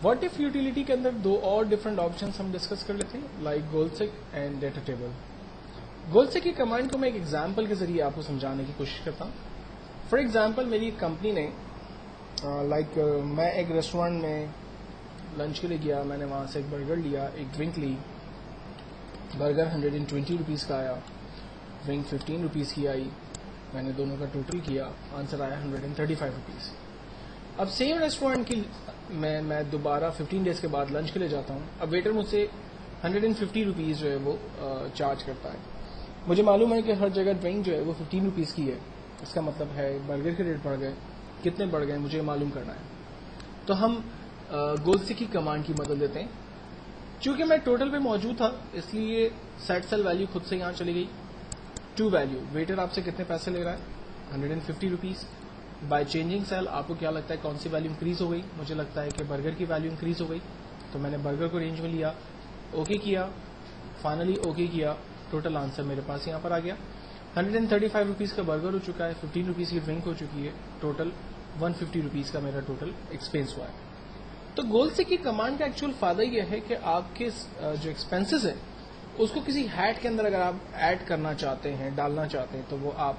What if utility کے اندر دو اور different options ہم ڈسکس کر لیتے ہیں، like goal seek and data table. Goal seek کی کمانڈ کو میں ایک ایگزامپل کے ذریعے آپ کو سمجھانے کی کوشش کرتا ہوں. فار ایگزامپل میری ایک کمپنی نے میں ایک ریسٹورینٹ میں لنچ کے لیے گیا، میں نے وہاں سے ایک برگر لیا، ایک ڈرنک لی. برگر 120 روپیز کا آیا، ڈرنک 15 روپیز کی آئی. میں نے دونوں کا ٹوٹل کیا، آنسر آیا 135 روپیز. اب سیم ریسٹورینٹ کی میں دوبارہ 15 ڈیز کے بعد لنچ کے لیے جاتا ہوں. اب ویٹر مجھ سے 150 روپیز جو ہے وہ چارج کرتا ہے. مجھے معلوم ہے کہ ہر جگہ ڈرنک جو ہے وہ 15 روپیز کی ہے. اس کا مطلب ہے برگر کے ریٹ بڑھ گئے، کتنے بڑھ گئے مجھے معلوم کرنا ہے. تو ہم گول سیک کی کمانڈ کی مدد لیتے ہیں. چونکہ میں ٹوٹل پہ موجود تھا اس لیے سیٹ سیل ویلیو خود سے یہاں چلی گئی. ٹو ویلیو، ویٹر آپ سے کتنے پیسے لے رہا ہے 150 روپیز. بائی چینجنگ سیل آپ کو کیا لگتا ہے کون سی ویلیو انکریز ہو گئی؟ مجھے لگتا ہے کہ برگر کی ویلیو انکریز ہو گئی، تو میں نے برگر کو رینج میں لیا، اوکے کیا، فائنلی اوکے کیا. ٹوٹل آنسر میرے پاس یہاں پر آ گیا. 135 روپیز کا برگر ہو چکا ہے، 15 روپیز کی ڈرنک ہو چکی ہے، ٹوٹل 150 روپیز کا میرا ٹوٹل ایکسپینس ہوا ہے. تو گول سیک کی کمانڈ کا ایکچوئل فائدہ یہ ہے کہ آپ کے جو ایکسپینسز ہیں اس کو کسی ہیڈ کے اندر اگر آپ ایڈ کرنا چاہتے ہیں، ڈالنا چاہتے ہیں، تو وہ آپ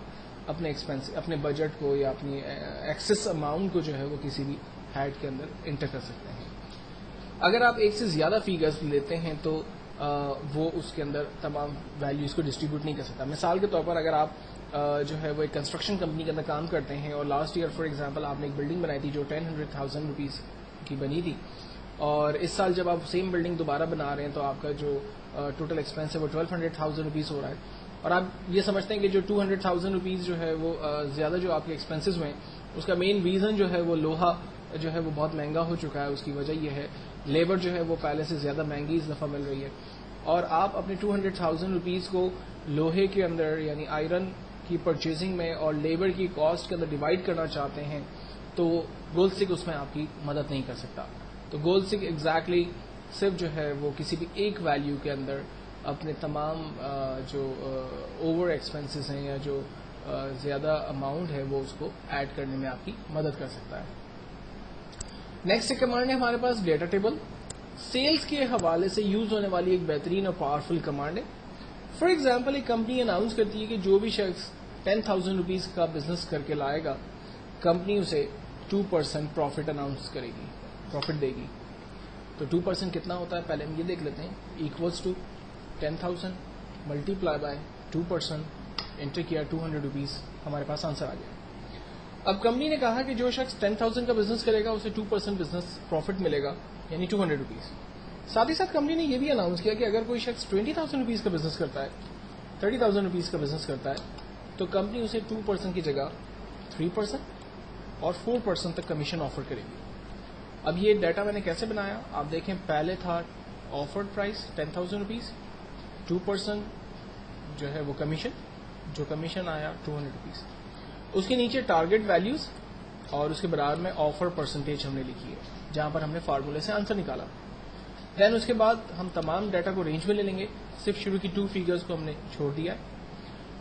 اپنے ایکسپینس، اپنے بجٹ کو یا اپنی ایکسس اماؤنٹ کو جو ہے وہ کسی بھی ہیڈ کے اندر انٹر کر سکتے ہیں. اگر آپ ایک سے زیادہ فیگرز لیتے ہیں تو وہ اس کے اندر تمام ویلیوز کو ڈسٹریبیوٹ نہیں کر سکتا. مثال کے طور پر اگر آپ جو ہے وہ ایک کنسٹرکشن کمپنی کے اندر کام کرتے ہیں اور لاسٹ ایئر فار ایگزامپل آپ نے ایک بلڈنگ بنائی تھی جو 100,000 روپیز کی بنی تھی، اور اس سال جب آپ سیم بلڈنگ دوبارہ بنا رہے ہیں تو آپ کا جو ٹوٹل ایکسپینس ہے وہ 1200,000 روپیز ہو رہا ہے، اور آپ یہ سمجھتے ہیں کہ جو 200,000 روپیز جو ہے وہ زیادہ جو آپ کے ایکسپینسز ہوئے ہیں اس کا مین ریزن جو ہے وہ لوہا جو ہے وہ بہت مہنگا ہو چکا ہے. اس کی وجہ یہ ہے لیبر جو ہے وہ پہلے سے زیادہ مہنگی اس دفعہ مل رہی ہے، اور آپ اپنے 200,000 روپیز کو لوہے کے اندر یعنی آئرن کی پرچیزنگ میں اور لیبر کی کاسٹ کے اندر ڈیوائڈ کرنا چاہتے ہیں تو گول سیک اس میں آپ کی مدد نہیں کر سکتا. تو گول سیک ایگزیکٹلی صرف جو ہے وہ کسی بھی ایک ویلیو کے اندر اپنے تمام جو اوور ایکسپینسز ہیں یا جو زیادہ اماؤنٹ ہے وہ اس کو ایڈ کرنے میں آپ کی مدد کر سکتا ہے. نیکسٹ کمانڈ ہے ہمارے پاس ڈیٹا ٹیبل. سیلز کے حوالے سے یوز ہونے والی ایک بہترین اور پاورفل کمانڈ ہے. فار ایگزامپل ایک کمپنی اناؤنس کرتی ہے کہ جو بھی شخص 10,000 روپیز کا بزنس کر کے لائے گا کمپنی اسے 2% پروفٹ اناؤنس کرے گی، پروفٹ دے گی. تو 2% کتنا ہوتا ہے پہلے ہم یہ دیکھ لیتے ہیں. Equals to 10,000 multiply by 2%، enter کیا 200 روپیز، ہمارے پاس آنسر آ گیا. اب کمپنی نے کہا کہ جو شخص 10,000 کا بزنس کرے گا اسے 2% بزنس پروفٹ ملے گا یعنی 200 روپیز. ساتھ ہی ساتھ کمپنی نے یہ بھی اناؤنس کیا کہ اگر کوئی شخص 20,000 روپیز کا بزنس کرتا ہے، 30,000 روپیز کا بزنس کرتا ہے تو کمپنی اسے 2% کی جگہ 3% اور 4% تک کمیشن آفر کرے گی. اب یہ ڈیٹا میں نے کیسے بنایا آپ دیکھیں. پہلے تھا آفرڈ پرائز 10,000 روپیز، 2% جو ہے وہ کمیشن، جو کمیشن آیا 200 روپیز. اس کے نیچے ٹارگیٹ ویلیوز اور اس کے برابر میں آفر پرسنٹیج ہم نے لکھی ہے جہاں پر ہم نے فارمولے سے آنسر نکالا. دین اس کے بعد ہم تمام ڈیٹا کو رینج میں لے لیں گے، صرف شروع کی 2 فیگرز کو ہم نے چھوڑ دیا ہے.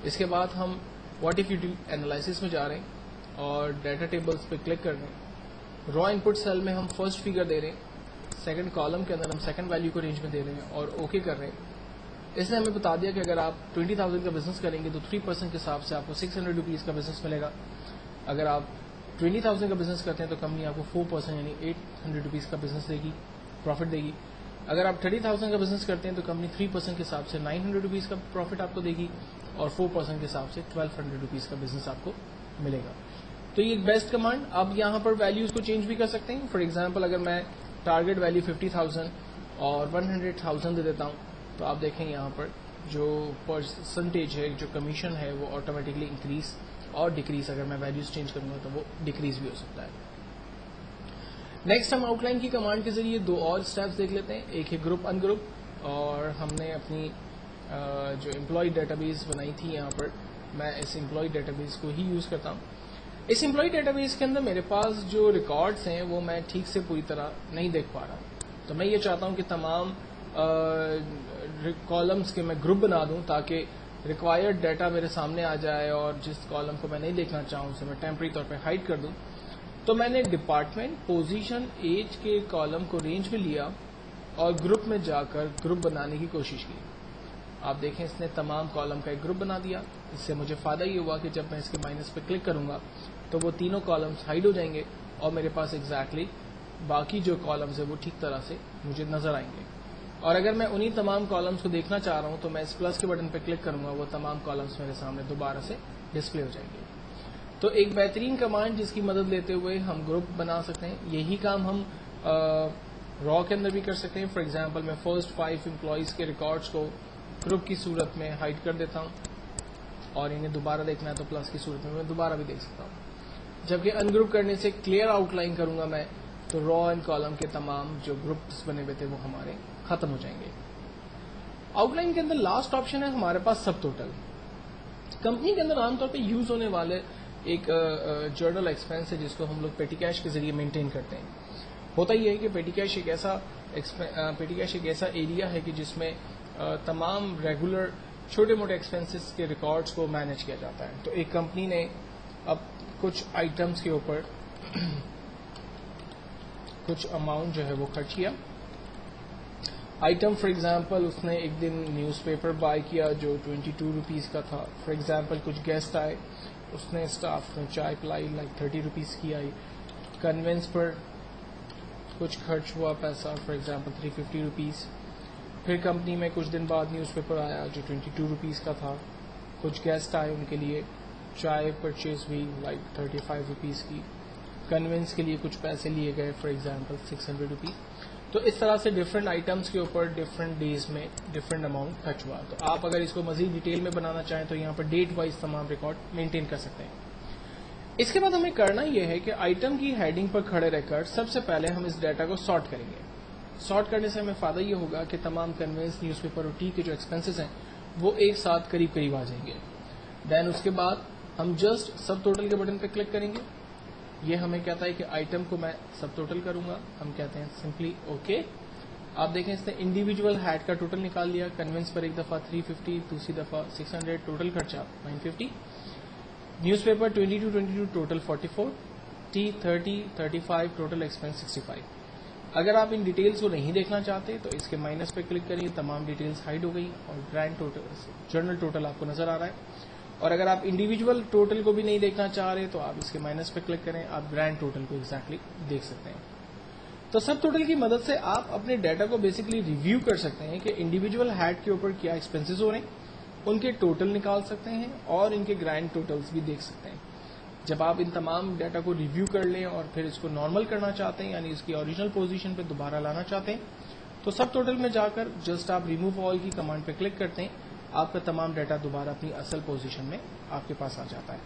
اس کے بعد ہم واٹ ایف یوٹیلیٹی اینالائسس میں جا رہے ہیں اور ڈیٹا ٹیبلز پہ کلک کر رہے ہیں. را ان پٹ سیل میں ہم فرسٹ فیگر دے رہے ہیں، سیکنڈ کالم کے اندر ہم سیکنڈ ویلیو کو رینج میں دے رہے ہیں اور اوکے کر رہے ہیں. اس نے ہمیں بتا دیا کہ اگر آپ 20,000 کا بزنس کریں گے تو 3% کے حساب سے آپ کو 600 روپیز کا بزنس ملے گا. اگر آپ 20,000 کا بزنس کرتے ہیں تو کمپنی آپ کو 4% یعنی 800 روپیز کا بزنس دے گی، پروفٹ دے گی. اگر آپ 30,000 کا بزنس کرتے ہیں تو کمپنی 3% کے حساب سے 900 روپیز کا پروفٹ آپ کو دے گی اور 4% کے حساب سے 1,200 روپیز کا بزنس آپ کو ملے گا. تو یہ بیسٹ کمانڈ. آپ یہاں پر ویلیوز کو چینج بھی کر سکتے ہیں. فار ایگزامپل اگر میں ٹارگیٹ ویلیو 50,000 اور 100,000 دے دیتا ہوں تو آپ دیکھیں یہاں پر جو پرسنٹیج ہے، جو کمیشن ہے وہ آٹومیٹکلی انکریز اور ڈیکریز، اگر میں ویلیوز چینج کروں گا تو وہ ڈیکریز بھی ہو سکتا ہے. نیکسٹ ہم آؤٹ لائن کی کمانڈ کے ذریعے 2 اور اسٹیپس دیکھ لیتے ہیں. ایک ہے گروپ ان گروپ، اور ہم نے اپنی جو امپلائی ڈیٹا بیس بنائی تھی یہاں پر میں اس امپلائی ڈیٹا بیس کو ہی یوز کرتا ہوں. اس امپلائی ڈیٹا بیس کے اندر میرے پاس جو ریکارڈس ہیں وہ میں ٹھیک سے پوری طرح نہیں دیکھ پا رہا. تو میں یہ چاہتا ہوں کہ تمام کالمس کے میں گروپ بنا دوں تاکہ ریکوائرڈ ڈیٹا میرے سامنے آ جائے اور جس کالم کو میں نہیں دیکھنا چاہوں اسے میں ٹیمپرری طور پہ ہائڈ کر دوں. تو میں نے ڈپارٹمنٹ پوزیشن ایج کے کالم کو رینج میں لیا اور گروپ میں جا کر گروپ بنانے کی کوشش کی. آپ دیکھیں اس نے تمام کالم کا ایک گروپ بنا دیا. اس سے مجھے فائدہ یہ ہوا کہ جب میں اس کے مائنس پہ کلک کروں گا تو وہ تینوں کالمز ہائڈ ہو جائیں گے اور میرے پاس ایگزیکٹلی باقی جو کالمز ہیں وہ ٹھیک طرح سے مجھے نظر آئیں گے. اور اگر میں انہی تمام کالمز کو دیکھنا چاہ رہا ہوں تو میں اس پلس کے بٹن پہ کلک کروں گا, وہ تمام کالمز میرے سامنے دوبارہ سے ڈسپلے ہو جائیں گے. تو ایک بہترین کمانڈ جس کی مدد لیتے ہوئے ہم گروپ بنا سکتے ہیں. یہی کام ہم را کے اندر بھی کر سکتے ہیں. فار ایگزامپل میں فرسٹ 5 امپلائیز کے ریکارڈز کو گروپ کی صورت میں ہائڈ کر دیتا ہوں اور انہیں دوبارہ دیکھنا ہے تو پلس کی صورت میں دوبارہ بھی دیکھ سکتا ہوں. جبکہ ان گروپ کرنے سے کلیئر آؤٹ لائن کروں گا میں تو را اینڈ کالم کے تمام جو گروپس بنے ہوئے تھے وہ ہمارے ختم ہو جائیں گے. آؤٹ لائن کے اندر لاسٹ آپشن ہے ہمارے پاس سب ٹوٹل. کمپنی کے اندر عام طور پہ یوز ہونے والے ایک جرنل ایکسپینس ہے جس کو ہم لوگ پیٹی کیش کے ذریعے مینٹین کرتے ہیں. ہوتا یہ ہے کہ پیٹی کیش ایک ایسا ایریا ہے کہ جس میں تمام ریگولر چھوٹے موٹے ایکسپینسز کے ریکارڈز کو مینیج کیا جاتا ہے. تو ایک کمپنی نے اب کچھ آئٹمس کے اوپر کچھ اماؤنٹ جو ہے وہ خرچ کیا. آئٹم فار ایگزامپل اس نے ایک دن نیوز پیپر بائی کیا جو 22 روپیز کا تھا. فار ایگزامپل کچھ گیسٹ آئے, اس نے اسٹاف نے چائے پلائی لائک 30 روپیز کی آئی. کنوینس پر کچھ خرچ ہوا پیسہ, فار ایگزامپل 350 روپیز. پھر کمپنی میں کچھ دن بعد نیوز پیپر آیا جو 22 روپیز کا تھا. کچھ گیسٹ آئے, ان کے لیے چائے پرچیز ہوئی لائک 35 روپیز کی. کنوینس کے لیے کچھ پیسے لیے گئے, فار ایگزامپل 600 روپیز. تو اس طرح سے ڈفرینٹ آئٹمس کے اوپر ڈفرینٹ ڈیز میں ڈفرینٹ اماؤنٹ خرچ ہوا. تو آپ اگر اس کو مزید ڈیٹیل میں بنانا چاہیں تو یہاں پر ڈیٹ وائز تمام ریکارڈ مینٹین کر سکتے ہیں. اس کے بعد ہمیں کرنا یہ ہے کہ آئٹم کی ہیڈنگ پر کھڑے رہ کر سب سے پہلے ہم اس ڈیٹا کو سارٹ کریں گے. سارٹ کرنے سے ہمیں فائدہ یہ ہوگا کہ تمام کنوینس, نیوز پیپر اور ٹی کے جو ایکسپینسز ہیں وہ ایک ساتھ قریب قریب آ جائیں گے. دین اس کے بعد ہم جسٹ سب ٹوٹل کے بٹن پہ کلک کریں گے. یہ ہمیں کہتا ہے کہ آئٹم کو میں سب ٹوٹل کروں گا. ہم کہتے ہیں سمپلی اوکے. آپ دیکھیں اس نے انڈیویجول ہیڈ کا ٹوٹل نکال لیا. کنوینس پر ایک دفعہ 350, دوسری دفعہ 600, ٹوٹل خرچہ 950. News paper 22 total 44, T 30, 35, total expense 65. اگر آپ ان ڈیٹیلز کو نہیں دیکھنا چاہتے تو اس کے مائنس پہ کلک کریے, تمام ڈیٹیلز ہائڈ ہو گئی اور گرینڈ ٹوٹل جرنل ٹوٹل آپ کو نظر آ رہا ہے. اور اگر آپ انڈیویجول ٹوٹل کو بھی نہیں دیکھنا چاہ رہے تو آپ اس کے مائنس پہ کلک کریں, آپ گرینڈ ٹوٹل کو ایگزیکٹلی دیکھ سکتے ہیں. تو سب ٹوٹل کی مدد سے آپ اپنے ڈیٹا کو بیسکلی ریویو کر سکتے ہیں کہ انڈیویجول ہیڈ کے اوپر کیا ایکسپینسز ہو رہے ہیں, ان کے ٹوٹل نکال سکتے ہیں اور ان کے گرینڈ ٹوٹلز بھی دیکھ سکتے ہیں. جب آپ ان تمام ڈیٹا کو ریویو کر لیں اور پھر اس کو نارمل کرنا چاہتے ہیں, یعنی اس کی اوریجنل پوزیشن پہ دوبارہ لانا چاہتے ہیں, تو سب ٹوٹل میں جا کر جسٹ آپ ریموو آل کی کمانڈ پہ کلک کرتے ہیں, آپ کا تمام ڈیٹا دوبارہ اپنی اصل پوزیشن میں آپ کے پاس آ جاتا ہے.